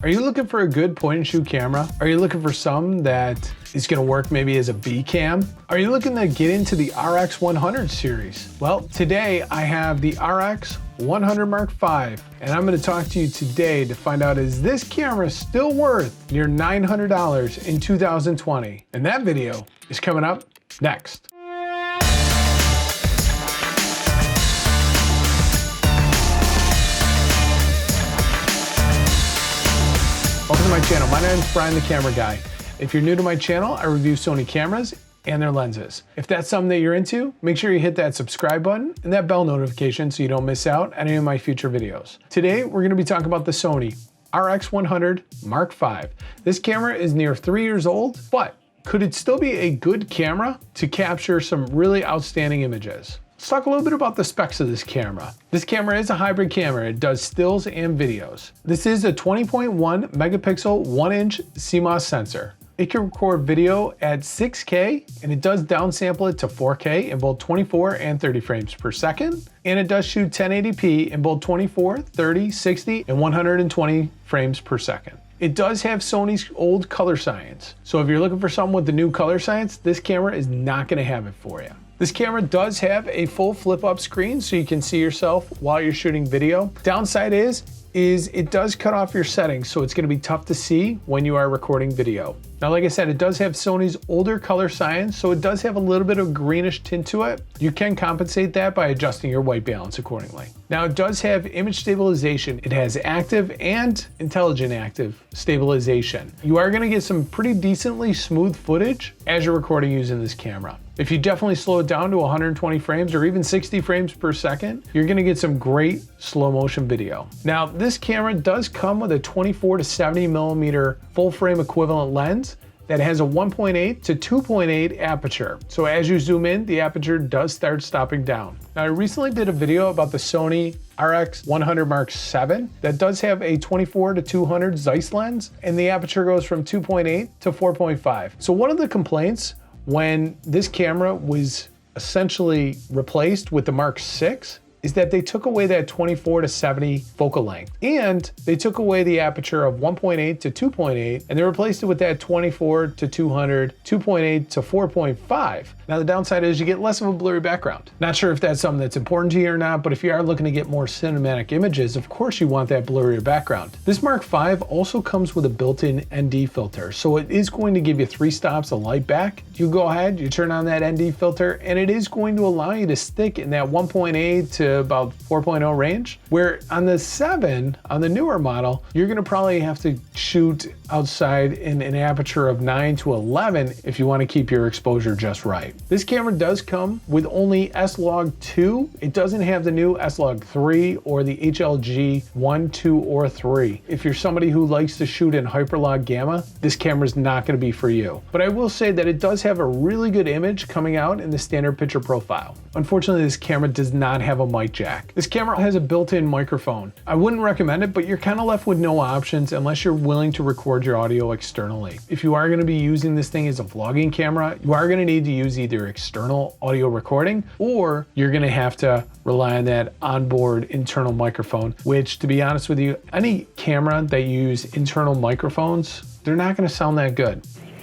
Are you looking for a good point and shoot camera? Are you looking for some that is gonna work maybe as a B cam? Are you looking to get into the RX100 series? Well, today I have the RX100 Mark V, and I'm gonna talk to you today to find out, is this camera still worth near $900 in 2020? And that video is coming up next. Welcome to my channel. My name is Brian, the Camera Guy. If you're new to my channel, I review Sony cameras and their lenses. If that's something that you're into, make sure you hit that subscribe button and that bell notification so you don't miss out on any of my future videos. Today, we're gonna be talking about the Sony RX100 Mark V. This camera is near 3 years old, but could it still be a good camera to capture some really outstanding images? Let's talk a little bit about the specs of this camera. This camera is a hybrid camera. It does stills and videos. This is a 20.1 megapixel 1-inch CMOS sensor. It can record video at 6K, and it does downsample it to 4K in both 24 and 30 frames per second. And it does shoot 1080p in both 24, 30, 60, and 120 frames per second. It does have Sony's old color science. So if you're looking for something with the new color science, this camera is not gonna have it for you. This camera does have a full flip-up screen so you can see yourself while you're shooting video. Downside is it does cut off your settings, so it's gonna be tough to see when you are recording video. Now, like I said, it does have Sony's older color science, so it does have a little bit of greenish tint to it. You can compensate that by adjusting your white balance accordingly. Now, it does have image stabilization. It has active and intelligent active stabilization. You are gonna get some pretty decently smooth footage as you're recording using this camera. If you definitely slow it down to 120 frames or even 60 frames per second, you're gonna get some great slow motion video. Now, this camera does come with a 24 to 70 millimeter full frame equivalent lens that has a 1.8 to 2.8 aperture. So as you zoom in, the aperture does start stopping down. Now, I recently did a video about the Sony RX100 Mark VII that does have a 24 to 200 Zeiss lens, and the aperture goes from 2.8 to 4.5. So one of the complaints when this camera was essentially replaced with the Mark VI is that they took away that 24 to 70 focal length, and they took away the aperture of 1.8 to 2.8, and they replaced it with that 24 to 200, 2.8 to 4.5. Now, the downside is you get less of a blurry background. Not sure if that's something that's important to you or not, but if you are looking to get more cinematic images, of course you want that blurrier background. This Mark V also comes with a built-in ND filter, so it is going to give you 3 stops of light back. You go ahead, you turn on that ND filter, and it is going to allow you to stick in that 1.8 to about 4.0 range, where on the 7, on the newer model, you're gonna probably have to shoot outside in an aperture of 9 to 11 if you wanna keep your exposure just right. This camera does come with only S-Log2. It doesn't have the new S-Log3 or the HLG 1, 2, or 3. If you're somebody who likes to shoot in hyperlog gamma, this camera is not gonna be for you. But I will say that it does have a really good image coming out in the standard picture profile. Unfortunately, this camera does not have a mic jack. This camera has a built-in microphone. I wouldn't recommend it, but you're kind of left with no options unless you're willing to record your audio externally. If you are gonna be using this thing as a vlogging camera, you are gonna need to use either external audio recording, or you're gonna have to rely on that onboard internal microphone, which, to be honest with you, any camera that use internal microphones, they're not gonna sound that good.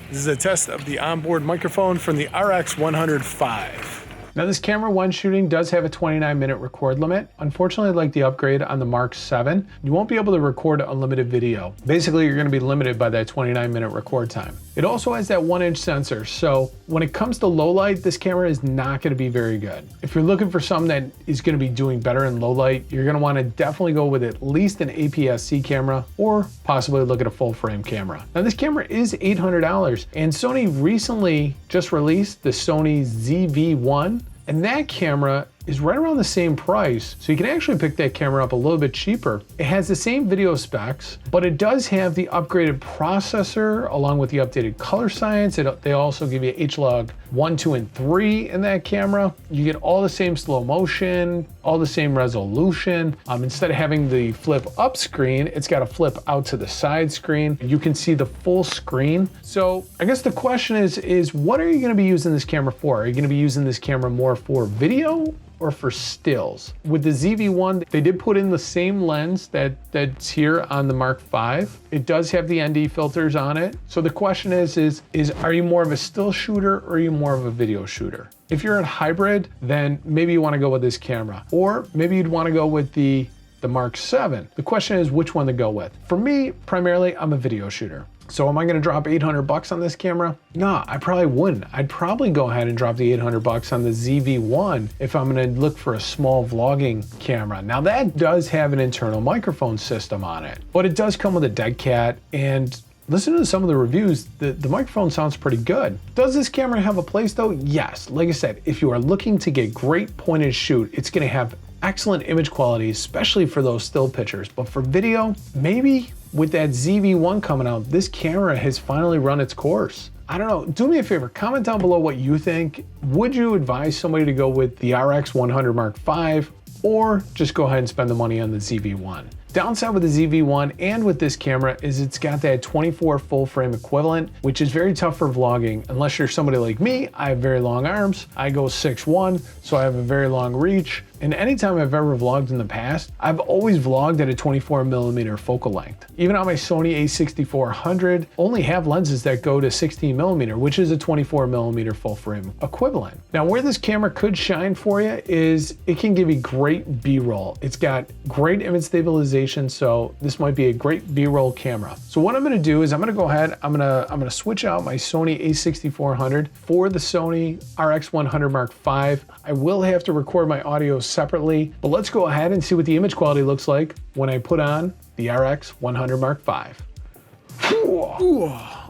This is a test of the onboard microphone from the RX100V. Now, this camera, when shooting, does have a 29-minute record limit. Unfortunately, like the upgrade on the Mark VII, you won't be able to record unlimited video. Basically, you're gonna be limited by that 29-minute record time. It also has that 1-inch sensor, so when it comes to low light, this camera is not gonna be very good. If you're looking for something that is gonna be doing better in low light, you're gonna wanna definitely go with at least an APS-C camera, or possibly look at a full frame camera. Now, this camera is $800, and Sony recently just released the Sony ZV-1, and that camera is right around the same price, so you can actually pick that camera up a little bit cheaper. It has the same video specs, but it does have the upgraded processor along with the updated color science. They also give you H-Log 1, 2, and 3 in that camera. You get all the same slow motion, all the same resolution. Instead of having the flip up screen, it's got a flip out to the side screen. You can see the full screen. So I guess the question is what are you gonna be using this camera for? Are you gonna be using this camera more for video or for stills. With the ZV-1, they did put in the same lens that's here on the Mark V. It does have the ND filters on it. So the question is are you more of a still shooter or are you more of a video shooter? If you're a hybrid, then maybe you want to go with this camera, or maybe you'd want to go with the Mark VII. The question is which one to go with. For me, primarily, I'm a video shooter. So am I gonna drop 800 bucks on this camera? No, I probably wouldn't. I'd probably go ahead and drop the 800 bucks on the ZV-1 if I'm gonna look for a small vlogging camera. Now that does have an internal microphone system on it, but it does come with a dead cat, and listen to some of the reviews, the microphone sounds pretty good. Does this camera have a place though? Yes. Like I said, if you are looking to get great point and shoot, it's gonna have excellent image quality, especially for those still pictures. But for video, maybe with that ZV-1 coming out, this camera has finally run its course. I don't know, do me a favor, comment down below what you think. Would you advise somebody to go with the RX100 Mark V, or just go ahead and spend the money on the ZV-1? Downside with the ZV-1 and with this camera is it's got that 24 full frame equivalent, which is very tough for vlogging. Unless you're somebody like me, I have very long arms. I go 6'1", so I have a very long reach. And anytime I've ever vlogged in the past, I've always vlogged at a 24mm focal length. Even on my Sony a6400, only have lenses that go to 16mm, which is a 24mm full frame equivalent. Now, where this camera could shine for you is it can give you great B-roll. It's got great image stabilization, so this might be a great B-roll camera. So what I'm gonna do is I'm gonna go ahead, I'm gonna switch out my Sony a6400 for the Sony RX100 Mark V. I will have to record my audio separately, but let's go ahead and see what the image quality looks like when I put on the RX100 Mark V.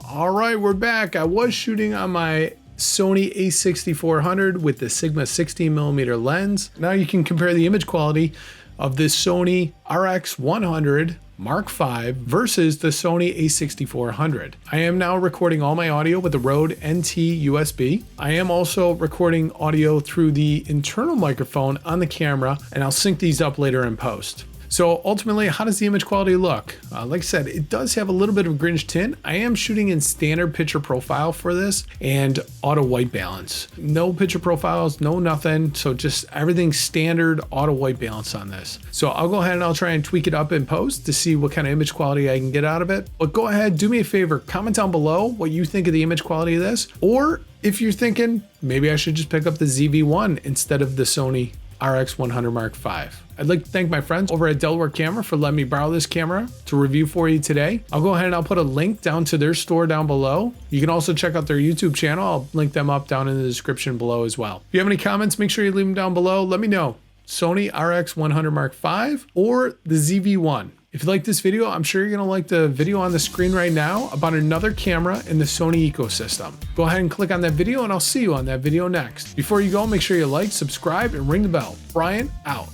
All right, we're back. I was shooting on my Sony a6400 with the Sigma 16mm lens. Now you can compare the image quality of this Sony RX100 Mark V versus the Sony a6400. I am now recording all my audio with the Rode NT USB. I am also recording audio through the internal microphone on the camera, and I'll sync these up later in post. So ultimately, how does the image quality look? Like I said, it does have a little bit of a Grinch tint. I am shooting in standard picture profile for this and auto white balance. No picture profiles, no nothing. So just everything standard auto white balance on this. So I'll go ahead and I'll try and tweak it up in post to see what kind of image quality I can get out of it. But go ahead, do me a favor, comment down below what you think of the image quality of this. Or if you're thinking, maybe I should just pick up the ZV-1 instead of the Sony RX100 Mark V. I'd like to thank my friends over at Delaware Camera for letting me borrow this camera to review for you today. I'll go ahead and I'll put a link down to their store down below. You can also check out their YouTube channel. I'll link them up down in the description below as well. If you have any comments, make sure you leave them down below. Let me know. Sony RX100 Mark V or the ZV-1. If you like this video, I'm sure you're gonna like the video on the screen right now about another camera in the Sony ecosystem. Go ahead and click on that video and I'll see you on that video next. Before you go, make sure you like, subscribe, and ring the bell. Brian, out.